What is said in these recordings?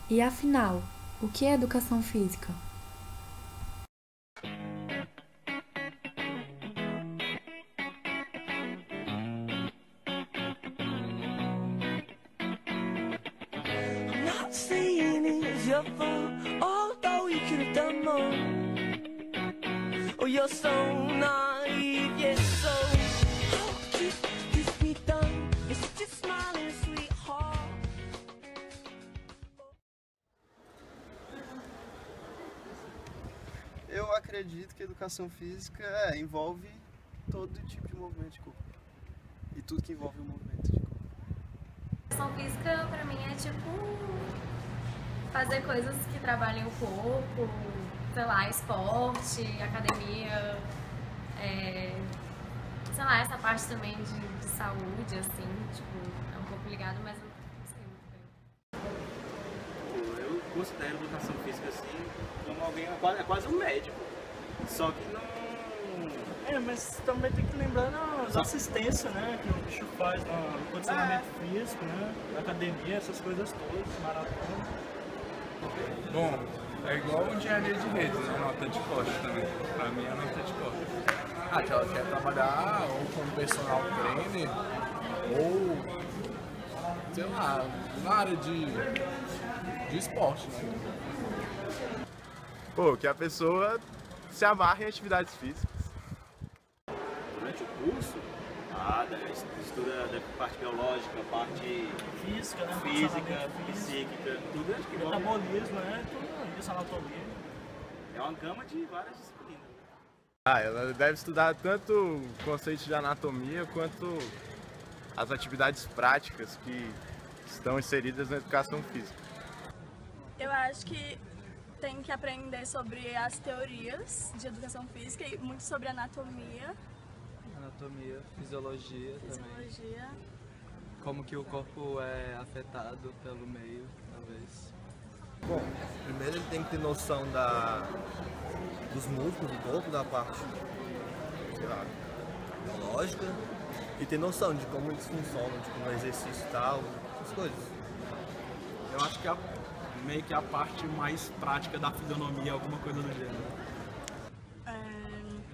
E afinal, o que é educação física? Not saying it's your fault, although you could have done more. Oh, you're so naive, yes, so kiss me done. You're such a smiling sweetheart. Eu acredito que a educação física envolve todo tipo de movimento de corpo. E tudo que envolve o movimento de corpo. Educação física pra mim é tipo fazer coisas que trabalhem o corpo, sei lá, esporte, academia, sei lá, essa parte também de saúde, assim, tipo, é um pouco ligado, mas eu não sei muito bem. Eu considero educação física assim como alguém, é quase um médico, só que não... Mas também tem que lembrar das assistências, né, que o bicho faz no condicionamento físico, né, na academia, essas coisas todas, maratona. Bom, é igual engenharia de rede, né, nota de corte também. Pra mim é nota de corte. Que ela quer trabalhar ou como personal trainer ou, sei lá, na área de esporte, né? Pô, que a pessoa se amarre em atividades físicas. Durante o curso, estuda da parte biológica, parte Física, né, física, psíquica, tudo acho que envolve. metabolismo, né, tudo isso, anatomia. É uma gama de várias disciplinas. Ela deve estudar tanto o conceito de anatomia quanto as atividades práticas que estão inseridas na educação física. Eu acho que tem que aprender sobre as teorias de educação física e muito sobre anatomia. Anatomia, fisiologia também. Fisiologia. Como que o corpo é afetado pelo meio, talvez. Bom, primeiro ele tem que ter noção dos músculos do corpo, da parte, sei lá, biológica, e ter noção de como eles funcionam, de como é exercício e tal, essas coisas. Eu acho que meio que a parte mais prática da fisionomia, alguma coisa do gênero.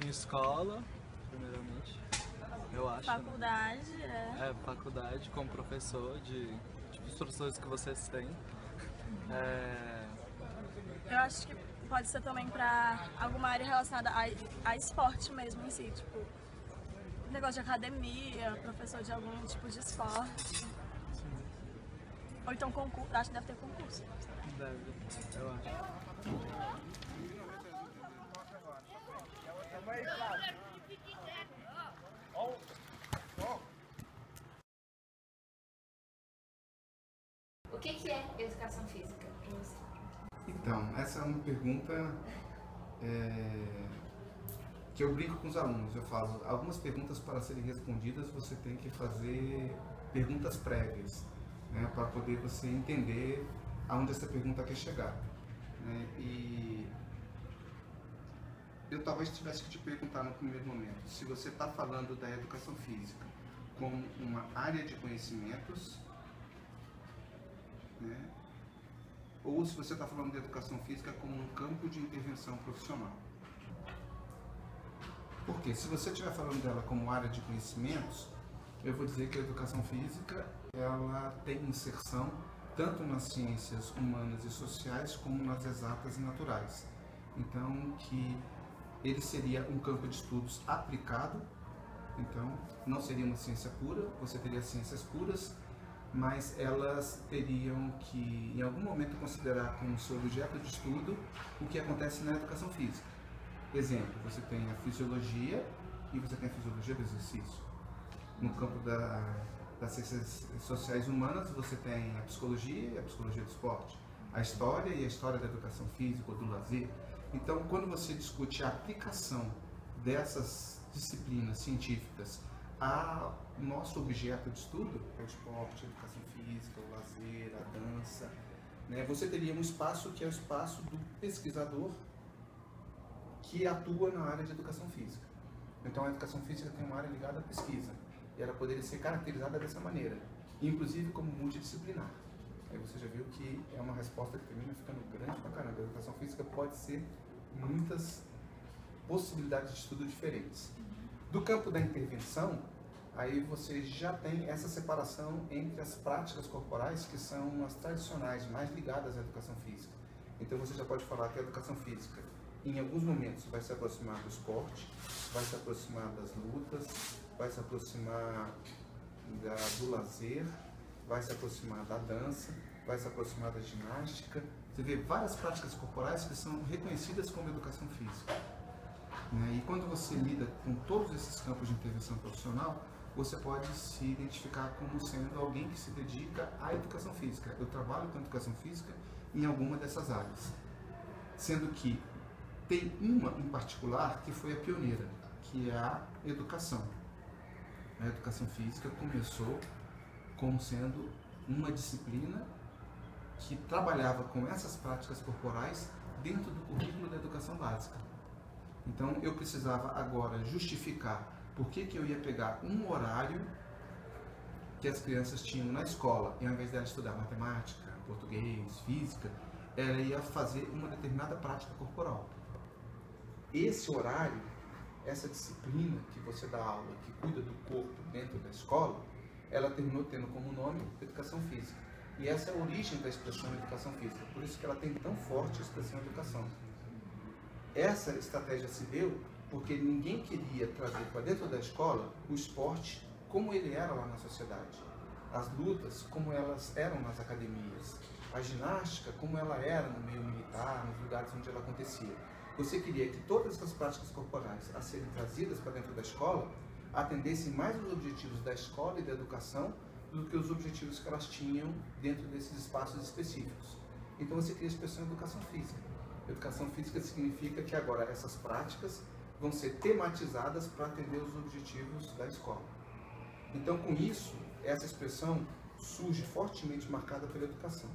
Em escola, primeiramente, eu acho. Faculdade, né? Faculdade, como professor, tipo, os professores que vocês têm. Eu acho que pode ser também para alguma área relacionada a esporte mesmo em si, tipo, negócio de academia, professor de algum tipo de esporte. Ou então concurso, acho que deve ter concurso. Deve, eu acho. O que é educação física para você? Então, essa é uma pergunta que eu brinco com os alunos. Eu falo, algumas perguntas para serem respondidas você tem que fazer perguntas prévias, né, para poder você entender aonde essa pergunta quer chegar. Né? E eu talvez tivesse que te perguntar no primeiro momento, se você está falando da educação física como uma área de conhecimentos, né? Ou se você está falando de educação física como um campo de intervenção profissional. Porque se você estiver falando dela como área de conhecimentos, eu vou dizer que a educação física ela tem inserção tanto nas ciências humanas e sociais como nas exatas e naturais. Então, que ele seria um campo de estudos aplicado, então não seria uma ciência pura, você teria ciências puras, mas elas teriam que, em algum momento, considerar como seu objeto de estudo o que acontece na educação física. Exemplo, você tem a fisiologia e você tem a fisiologia do exercício. No campo das ciências sociais humanas, você tem a psicologia e a psicologia do esporte, a história e a história da educação física ou do lazer. Então, quando você discute a aplicação dessas disciplinas científicas ao nosso objeto de estudo, que é o esporte, a educação física, o lazer, a dança, né, você teria um espaço que é o espaço do pesquisador que atua na área de educação física. Então, a educação física tem uma área ligada à pesquisa, e ela poderia ser caracterizada dessa maneira, inclusive como multidisciplinar. Aí você já viu que é uma resposta que termina ficando grande pra caramba. A educação física pode ser muitas possibilidades de estudo diferentes. Do campo da intervenção, aí você já tem essa separação entre as práticas corporais, que são as tradicionais, mais ligadas à educação física. Então você já pode falar que a educação física, em alguns momentos, vai se aproximar do esporte, vai se aproximar das lutas, vai se aproximar do lazer, vai se aproximar da dança, vai se aproximar da ginástica. Você vê várias práticas corporais que são reconhecidas como educação física. E quando você lida com todos esses campos de intervenção profissional, você pode se identificar como sendo alguém que se dedica à educação física. Eu trabalho com educação física em alguma dessas áreas. Sendo que tem uma em particular que foi a pioneira, que é a educação. A educação física começou como sendo uma disciplina que trabalhava com essas práticas corporais dentro do currículo da educação básica. Então eu precisava agora justificar por que eu ia pegar um horário que as crianças tinham na escola e ao invés dela estudar matemática, português, física, ela ia fazer uma determinada prática corporal. Esse horário, essa disciplina que você dá aula, que cuida do corpo dentro da escola, ela terminou tendo como nome educação física. E essa é a origem da expressão educação física, por isso que ela tem tão forte a expressão educação. Essa estratégia se deu porque ninguém queria trazer para dentro da escola o esporte como ele era lá na sociedade, as lutas como elas eram nas academias, a ginástica como ela era no meio militar, nos lugares onde ela acontecia. Você queria que todas essas práticas corporais a serem trazidas para dentro da escola atendessem mais os objetivos da escola e da educação do que os objetivos que elas tinham dentro desses espaços específicos. Então você cria a expressão educação física. Educação física significa que agora essas práticas vão ser tematizadas para atender os objetivos da escola. Então, com isso, essa expressão surge fortemente marcada pela educação.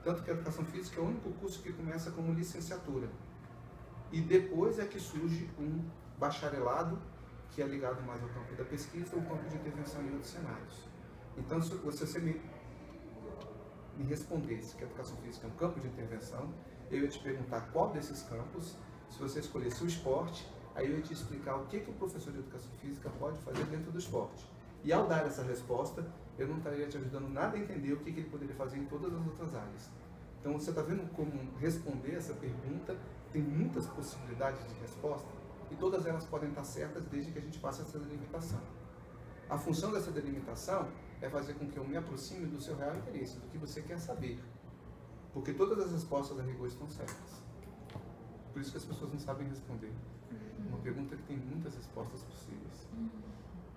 Tanto que a educação física é o único curso que começa como licenciatura. E depois é que surge um bacharelado, que é ligado mais ao campo da pesquisa ou ao campo de intervenção em outros cenários. Então, se você me respondesse que a educação física é um campo de intervenção, eu ia te perguntar qual desses campos. Se você escolhesse o esporte, aí eu ia te explicar o que o professor de educação física pode fazer dentro do esporte. E ao dar essa resposta, eu não estaria te ajudando nada a entender o que ele poderia fazer em todas as outras áreas. Então você está vendo como responder essa pergunta tem muitas possibilidades de resposta e todas elas podem estar certas desde que a gente faça essa delimitação. A função dessa delimitação é fazer com que eu me aproxime do seu real interesse, do que você quer saber. Porque todas as respostas a rigor estão certas. Por isso que as pessoas não sabem responder. Uma pergunta que tem muitas respostas possíveis.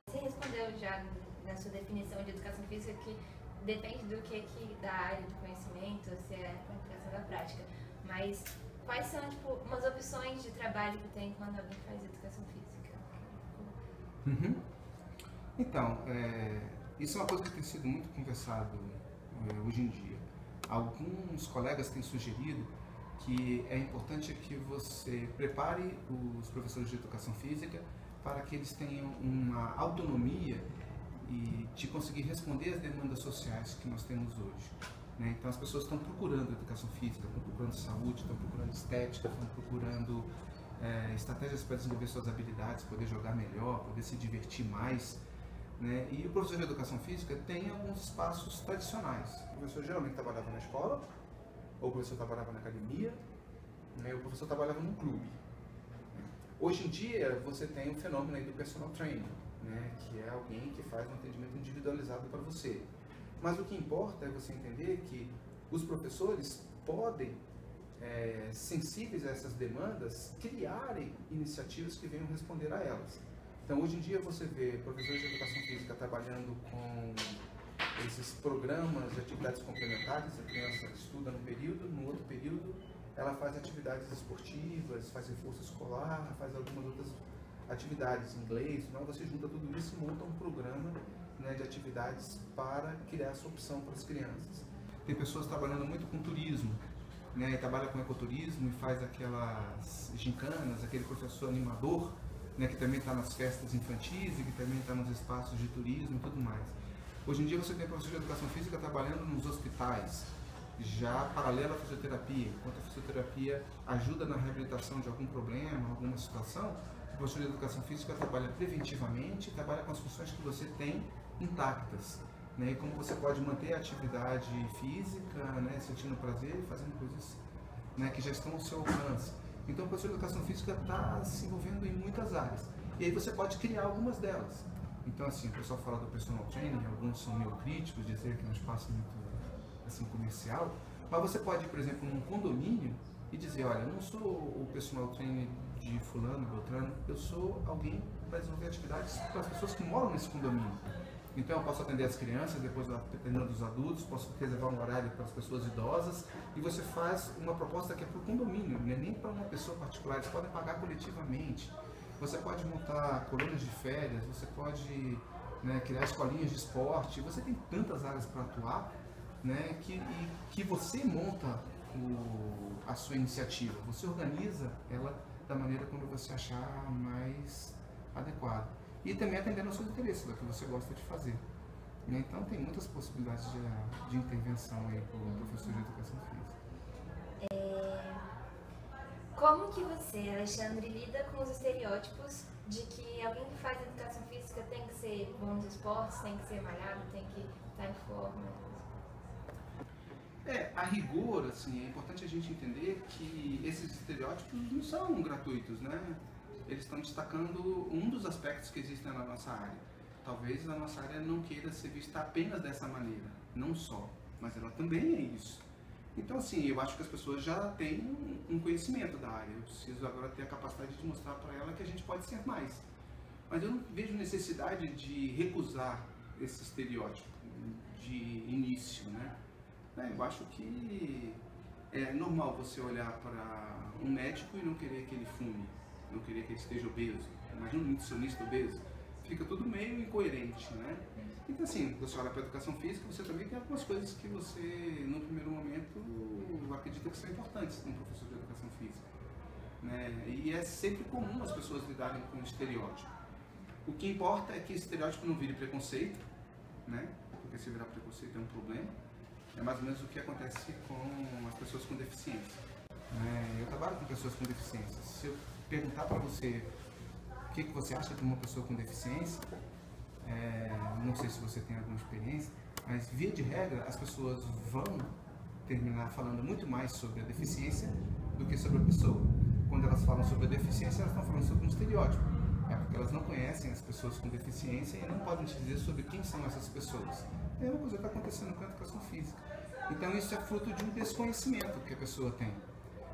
Você respondeu já na sua definição de educação física que depende do que da área do conhecimento, se é a aplicação da prática. Mas quais são, tipo, umas opções de trabalho que tem quando alguém faz educação física? Então, isso é uma coisa que tem sido muito conversado hoje em dia. Alguns colegas têm sugerido que é importante que você prepare os professores de educação física para que eles tenham uma autonomia e de conseguir responder às demandas sociais que nós temos hoje. Então as pessoas estão procurando educação física, estão procurando saúde, estão procurando estética, estão procurando estratégias para desenvolver suas habilidades, poder jogar melhor, poder se divertir mais. E o professor de educação física tem alguns espaços tradicionais. O professor geralmente trabalhava na escola, ou o professor trabalhava na academia, ou o professor trabalhava num clube. Hoje em dia você tem o fenômeno aí do personal trainer, que é alguém que faz um atendimento individualizado para você. Mas o que importa é você entender que os professores podem, sensíveis a essas demandas, criarem iniciativas que venham responder a elas. Então, hoje em dia você vê professores de educação física trabalhando com esses programas de atividades complementares. A criança estuda num período, no outro período ela faz atividades esportivas, faz reforço escolar, faz algumas outras atividades, inglês, você junta tudo isso e monta um programa de atividades para criar essa opção para as crianças. Tem pessoas trabalhando muito com turismo, trabalha com ecoturismo e faz aquelas gincanas, aquele professor animador, que também está nas festas infantis e que também está nos espaços de turismo e tudo mais. Hoje em dia você tem professor de educação física trabalhando nos hospitais, já paralela à fisioterapia. Enquanto a fisioterapia ajuda na reabilitação de algum problema, alguma situação, o professor de educação física trabalha preventivamente, trabalha com as funções que você tem intactas, né? E como você pode manter a atividade física, né? Sentindo prazer e fazendo coisas, né? Que já estão ao seu alcance. Então o professor de educação física está se envolvendo em muitas áreas. E aí você pode criar algumas delas. Então assim, o pessoal fala do personal training, alguns são meio críticos, dizer que é um espaço muito assim, comercial, mas você pode ir, por exemplo, num condomínio e dizer, olha, eu não sou o personal trainer de fulano, beltrano, eu sou alguém para desenvolver atividades para as pessoas que moram nesse condomínio. Então eu posso atender as crianças, depois atendendo os adultos, posso reservar um horário para as pessoas idosas, e você faz uma proposta que é para o condomínio, não é nem para uma pessoa particular, eles podem pagar coletivamente. Você pode montar colônias de férias, você pode, né, criar escolinhas de esporte, você tem tantas áreas para atuar, né, que você monta a sua iniciativa, você organiza ela da maneira como você achar mais adequada. E também atendendo aos seus interesses, do que você gosta de fazer. Então tem muitas possibilidades de intervenção aí para o professor de educação física. Como que você, Alexandre, lida com os estereótipos de que alguém que faz educação física tem que ser bom nos esportes, tem que ser malhado, tem que estar em forma? A rigor, assim, é importante a gente entender que esses estereótipos não são gratuitos, né? Eles estão destacando um dos aspectos que existem na nossa área. Talvez a nossa área não queira ser vista apenas dessa maneira, não só, mas ela também é isso. Então, assim, eu acho que as pessoas já têm um conhecimento da área. Eu preciso agora ter a capacidade de mostrar para ela que a gente pode ser mais. Mas eu não vejo necessidade de recusar esse estereótipo de início, né? Eu acho que é normal você olhar para um médico e não querer que ele fume, não querer que ele esteja obeso. Imagina um nutricionista obeso. Fica tudo meio incoerente, né? Então, assim, você olha para a educação física, você também tem algumas coisas que você, no primeiro momento, acredita que são importantes no professor de educação física, né? E é sempre comum as pessoas lidarem com estereótipo. O que importa é que esse estereótipo não vire preconceito, né? Porque se virar preconceito é um problema. É mais ou menos o que acontece com as pessoas com deficiência. Eu trabalho com pessoas com deficiência. Se eu perguntar para você o que você acha de uma pessoa com deficiência, não sei se você tem alguma experiência, mas via de regra as pessoas vão terminar falando muito mais sobre a deficiência do que sobre a pessoa. Quando elas falam sobre a deficiência, elas estão falando sobre um estereótipo. É porque elas não conhecem as pessoas com deficiência e não podem te dizer sobre quem são essas pessoas. É uma coisa que está acontecendo com a educação física. Então isso é fruto de um desconhecimento que a pessoa tem.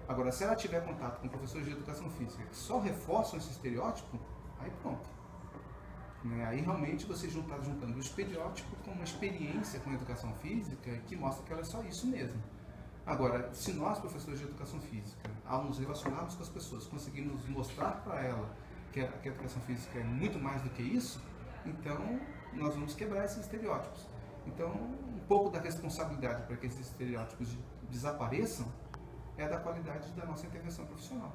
Agora, se ela tiver contato com professores de educação física que só reforçam esse estereótipo, aí pronto. Aí realmente você está juntando o estereótipo com uma experiência com a educação física que mostra que ela é só isso mesmo. Agora, se nós, professores de educação física, ao nos relacionarmos com as pessoas, conseguirmos mostrar para ela que a educação física é muito mais do que isso, então nós vamos quebrar esses estereótipos. Então, um pouco da responsabilidade para que esses estereótipos desapareçam é da qualidade da nossa intervenção profissional.